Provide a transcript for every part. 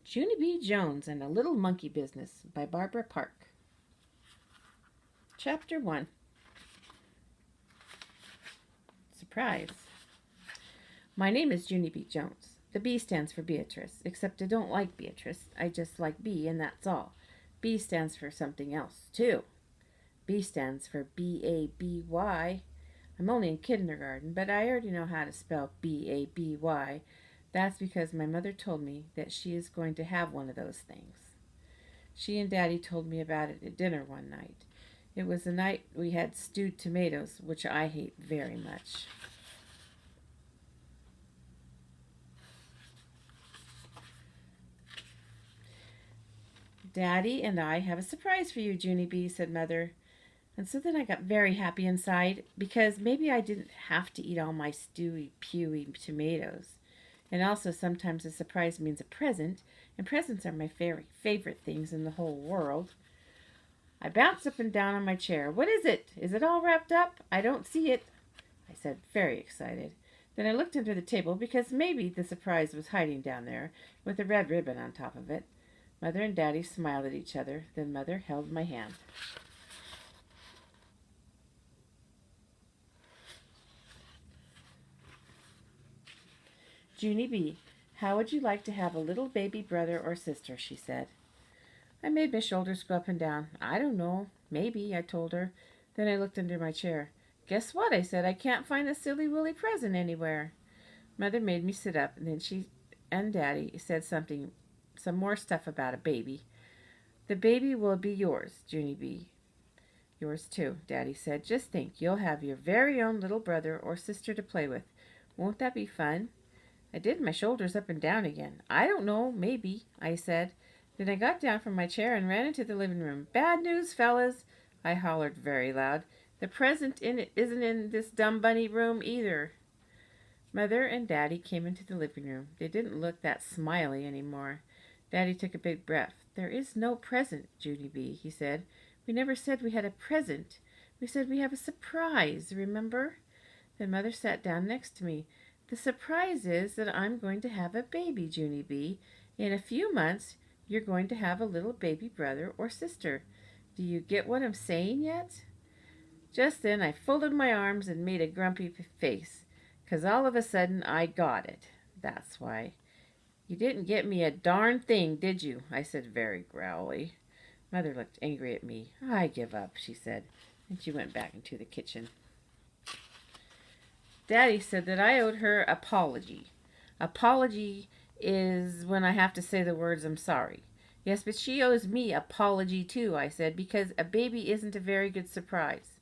Junie B. Jones and a Little Monkey Business by Barbara Park. Chapter 1. Surprise. My name is Junie B. Jones. The B stands for Beatrice, except I don't like Beatrice. I just like B, and that's all. B stands for something else, too. B stands for B-A-B-Y. I'm only in kindergarten, but I already know how to spell B-A-B-Y. That's because my mother told me that she is going to have one of those things. She and Daddy told me about it at dinner one night. It was the night we had stewed tomatoes, which I hate very much. Daddy and I have a surprise for you, Junie B., said Mother. And so then I got very happy inside because maybe I didn't have to eat all my stewy, pewy tomatoes. And also sometimes a surprise means a present, and presents are my very favorite things in the whole world. I bounced up and down on my chair. What is it? Is it all wrapped up? I don't see it, I said, very excited. Then I looked under the table because maybe the surprise was hiding down there with a red ribbon on top of it. Mother and Daddy smiled at each other. Then Mother held my hand. Junie B., how would you like to have a little baby brother or sister? She said. I made my shoulders go up and down. I don't know. Maybe, I told her. Then I looked under my chair. Guess what? I said. I can't find a silly willy present anywhere. Mother made me sit up, and then she and Daddy said some more stuff about a baby. The baby will be yours, Junie B. Yours too, Daddy said. Just think, you'll have your very own little brother or sister to play with. Won't that be fun? I did my shoulders up and down again. I don't know, maybe, I said. Then I got down from my chair and ran into the living room. Bad news, fellas, I hollered very loud. The present isn't in this dumb bunny room either. Mother and Daddy came into the living room. They didn't look that smiley anymore. Daddy took a big breath. There is no present, Junie B., he said. We never said we had a present. We said we have a surprise, remember? Then Mother sat down next to me. The surprise is that I'm going to have a baby, Junie B. In a few months, you're going to have a little baby brother or sister. Do you get what I'm saying yet? Just then I folded my arms and made a grumpy face, 'cause all of a sudden I got it. That's why. You didn't get me a darn thing, did you? I said very growly. Mother looked angry at me. I give up, she said, and she went back into the kitchen. Daddy said that I owed her apology. Apology is when I have to say the words I'm sorry. Yes, but she owes me apology too, I said, because a baby isn't a very good surprise.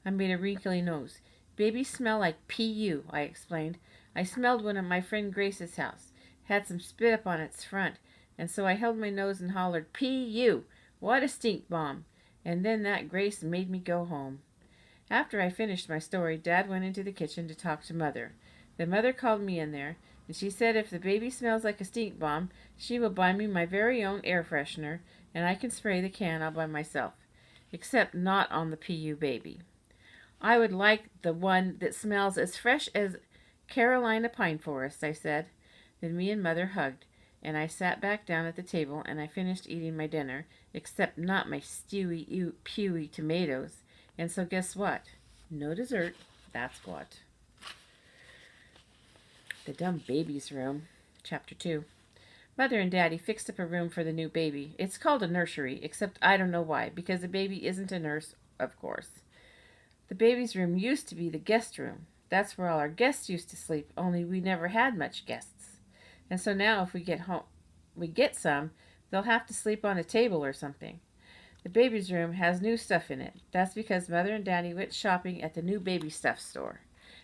I made a wrinkly nose. Babies smell like P.U., I explained. I smelled one at my friend Grace's house. Had some spit up on its front, and so I held my nose and hollered, P.U., what a stink bomb. And then that Grace made me go home. After I finished my story, Dad went into the kitchen to talk to Mother. Then Mother called me in there, and she said if the baby smells like a stink bomb, she will buy me my very own air freshener, and I can spray the can all by myself, except not on the P.U. baby. I would like the one that smells as fresh as Carolina pine forest, I said. Then me and Mother hugged, and I sat back down at the table, and I finished eating my dinner, except not my stewy, pewy tomatoes. And so guess what? No dessert, that's what. The Dumb Baby's Room, Chapter 2. Mother and Daddy fixed up a room for the new baby. It's called a nursery, except I don't know why, because the baby isn't a nurse, of course. The baby's room used to be the guest room. That's where all our guests used to sleep, only we never had much guests. And so now if we get some, they'll have to sleep on a table or something. The baby's room has new stuff in it. That's because Mother and Daddy went shopping at the new baby stuff store.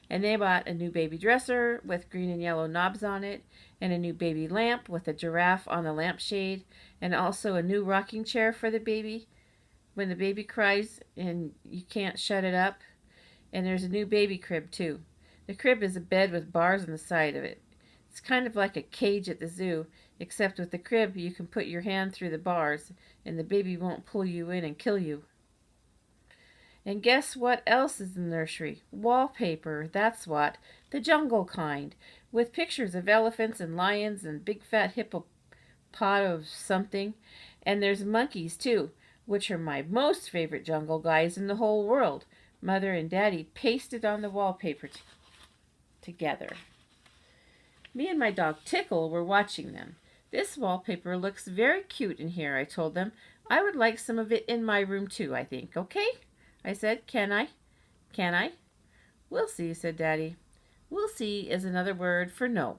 And they bought a new baby dresser with green and yellow knobs on it, and a new baby lamp with a giraffe on the lampshade, and also a new rocking chair for the baby when the baby cries and you can't shut it up. And there's a new baby crib, too. The crib is a bed with bars on the side of it. It's kind of like a cage at the zoo, except with the crib you can put your hand through the bars and the baby won't pull you in and kill you. And guess what else is in the nursery? Wallpaper, that's what. The jungle kind, with pictures of elephants and lions and big fat pot of something, and there's monkeys too, which are my most favorite jungle guys in the whole world. Mother and Daddy pasted on the wallpaper together. Me and my dog Tickle were watching them. This wallpaper looks very cute in here, I told them. I would like some of it in my room too, I think. Okay? I said, can I? Can I? We'll see, said Daddy. We'll see is another word for no.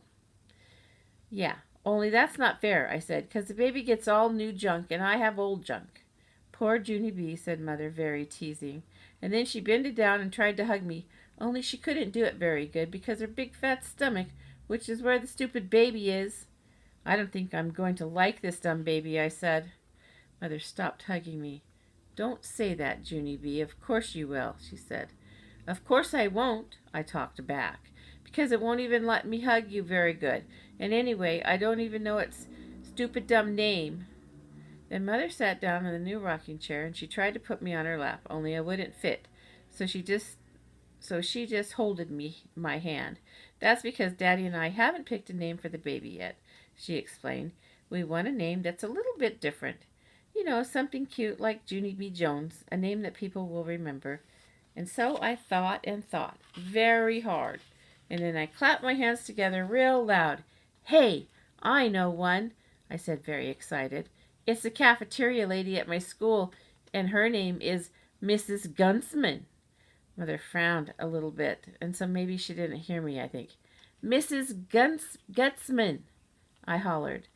Yeah, only that's not fair, I said, 'cause the baby gets all new junk and I have old junk. Poor Junie B, said Mother, very teasing. And then she bended down and tried to hug me, only she couldn't do it very good because her big fat stomach, which is where the stupid baby is. I don't think I'm going to like this dumb baby, I said. Mother stopped hugging me. Don't say that, Junie B. Of course you will, she said. Of course I won't, I talked back, because it won't even let me hug you very good. And anyway, I don't even know its stupid dumb name. Then Mother sat down in the new rocking chair and she tried to put me on her lap, only I wouldn't fit. So she just holded my hand. That's because Daddy and I haven't picked a name for the baby yet, she explained. We want a name that's a little bit different. You know, something cute like Junie B. Jones, a name that people will remember. And so I thought and thought, very hard. And then I clapped my hands together real loud. Hey, I know one, I said, very excited. It's the cafeteria lady at my school, and her name is Mrs. Gunsman. Mother frowned a little bit, and so maybe she didn't hear me, I think. Mrs. Gutsman, I hollered.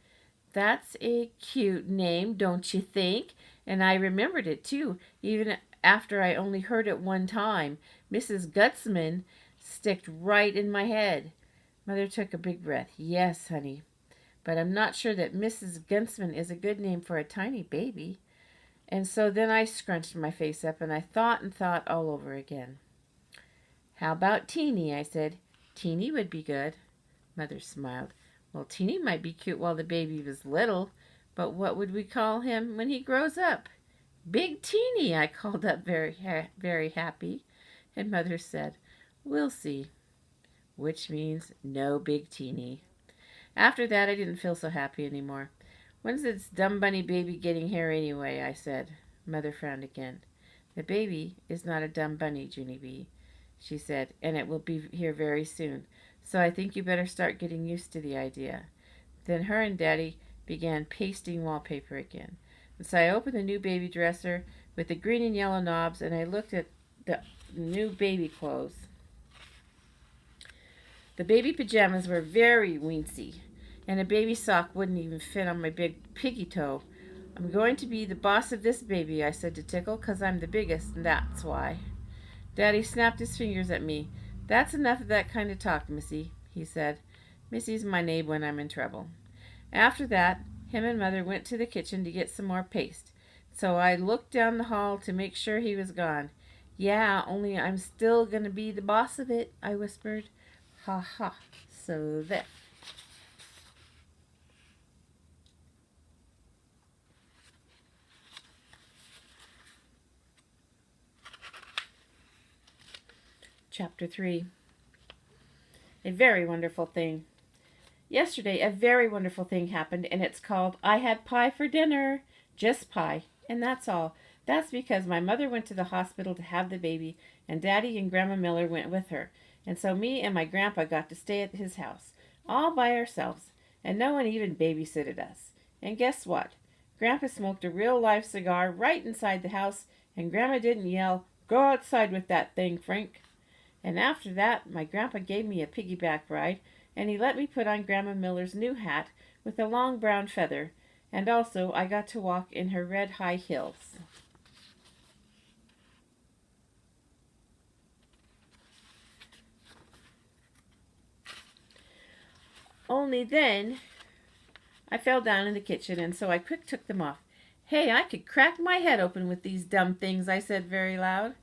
That's a cute name, don't you think? And I remembered it, too, even after I only heard it one time. Mrs. Gutsman sticked right in my head. Mother took a big breath. Yes, honey, but I'm not sure that Mrs. Gunsman is a good name for a tiny baby. And so then I scrunched my face up, and I thought and thought all over again. How about Teeny, I said. Teeny would be good. Mother smiled. Well, Teeny might be cute while the baby was little, but what would we call him when he grows up? Big Teeny, I called up very happy. And Mother said, we'll see, which means no Big Teeny. After that, I didn't feel so happy anymore. When's this dumb bunny baby getting here anyway? I said. Mother frowned again. The baby is not a dumb bunny, Junie B, she said, and it will be here very soon. So I think you better start getting used to the idea. Then her and Daddy began pasting wallpaper again. And so I opened the new baby dresser with the green and yellow knobs, and I looked at the new baby clothes. The baby pajamas were very weensy, and a baby sock wouldn't even fit on my big piggy toe. I'm going to be the boss of this baby, I said to Tickle, 'cause I'm the biggest, and that's why. Daddy snapped his fingers at me. That's enough of that kind of talk, Missy, he said. Missy's my name when I'm in trouble. After that, him and Mother went to the kitchen to get some more paste. So I looked down the hall to make sure he was gone. Yeah, only I'm still going to be the boss of it, I whispered. Ha ha, so there. Chapter 3. A very wonderful thing. Yesterday, a very wonderful thing happened, and it's called I Had Pie for Dinner. Just pie, and that's all. That's because my mother went to the hospital to have the baby, and Daddy and Grandma Miller went with her. And so me and my grandpa got to stay at his house, all by ourselves, and no one even babysitted us. And guess what? Grandpa smoked a real live cigar right inside the house, and Grandma didn't yell, "Go outside with that thing, Frank." And after that, my grandpa gave me a piggyback ride, and he let me put on Grandma Miller's new hat with a long brown feather, and also I got to walk in her red high heels. Only then I fell down in the kitchen, and so I quick took them off. Hey, I could crack my head open with these dumb things, I said very loud.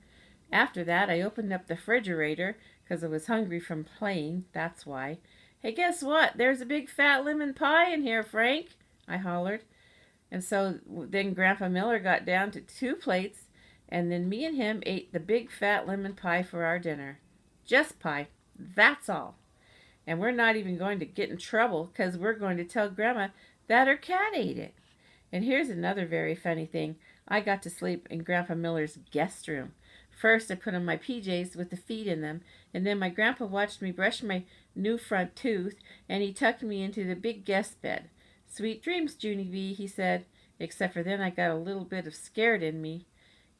After that, I opened up the refrigerator, 'cause I was hungry from playing, that's why. Hey, guess what? There's a big fat lemon pie in here, Frank, I hollered. And so then Grandpa Miller got down to 2 plates, and then me and him ate the big fat lemon pie for our dinner. Just pie, that's all. And we're not even going to get in trouble because we're going to tell Grandma that her cat ate it. And here's another very funny thing. I got to sleep in Grandpa Miller's guest room. First, I put on my PJs with the feet in them, and then my grandpa watched me brush my new front tooth, and he tucked me into the big guest bed. Sweet dreams, Junie B, he said, except for then I got a little bit of scared in me.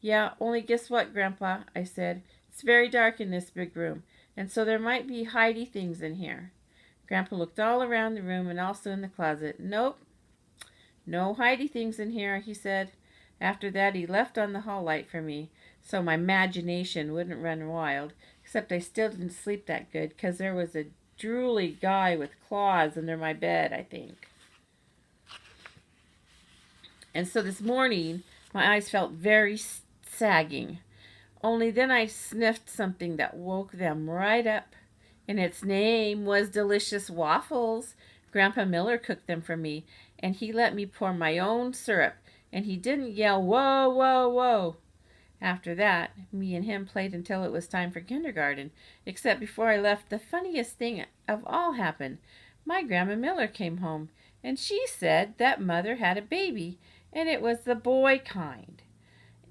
Yeah, only guess what, Grandpa, I said. It's very dark in this big room, and so there might be hidey things in here. Grandpa looked all around the room and also in the closet. Nope, no hidey things in here, he said. After that, he left on the hall light for me, so my imagination wouldn't run wild, except I still didn't sleep that good, 'cause there was a drooly guy with claws under my bed, I think. And so this morning, my eyes felt very sagging. Only then I sniffed something that woke them right up. And its name was delicious waffles. Grandpa Miller cooked them for me, and he let me pour my own syrup, and he didn't yell, whoa, whoa, whoa. After that, me and him played until it was time for kindergarten, except before I left, the funniest thing of all happened. My Grandma Miller came home, and she said that Mother had a baby, and it was the boy kind.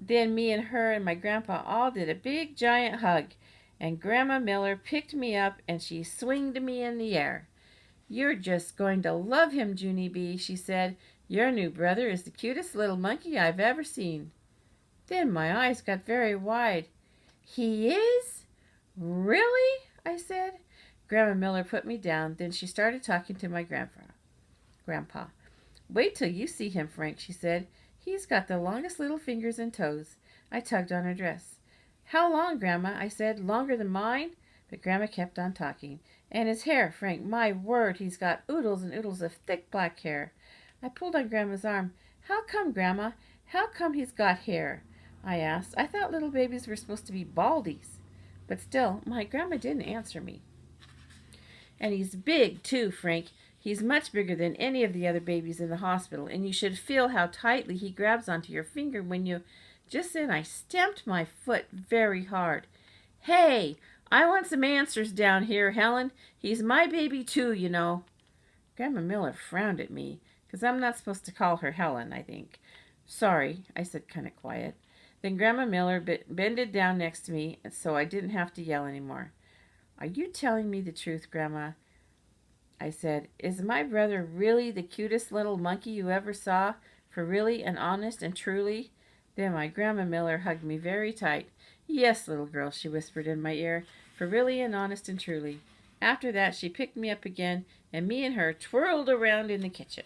Then me and her and my grandpa all did a big giant hug, and Grandma Miller picked me up and she swinged me in the air. You're just going to love him, Junie B, she said. Your new brother is the cutest little monkey I've ever seen. Then my eyes got very wide. He is? Really? I said. Grandma Miller put me down, then she started talking to my grandpa. Wait till you see him, Frank, she said. He's got the longest little fingers and toes. I tugged on her dress. How long, Grandma? I said. Longer than mine? But Grandma kept on talking. And his hair, Frank, my word, he's got oodles and oodles of thick black hair. I pulled on Grandma's arm. How come, Grandma? How come he's got hair? I asked. I thought little babies were supposed to be baldies. But still, my Grandma didn't answer me. And he's big, too, Frank. He's much bigger than any of the other babies in the hospital, and you should feel how tightly he grabs onto your finger when you... Just then I stamped my foot very hard. Hey, I want some answers down here, Helen. He's my baby too, you know. Grandma Miller frowned at me, 'cause I'm not supposed to call her Helen, I think. Sorry, I said kind of quiet. Then Grandma Miller bended down next to me, so I didn't have to yell anymore. Are you telling me the truth, Grandma? I said, is my brother really the cutest little monkey you ever saw? For really and honest and truly? Then my Grandma Miller hugged me very tight. Yes, little girl, she whispered in my ear, for really and honest and truly. After that, she picked me up again, and me and her twirled around in the kitchen.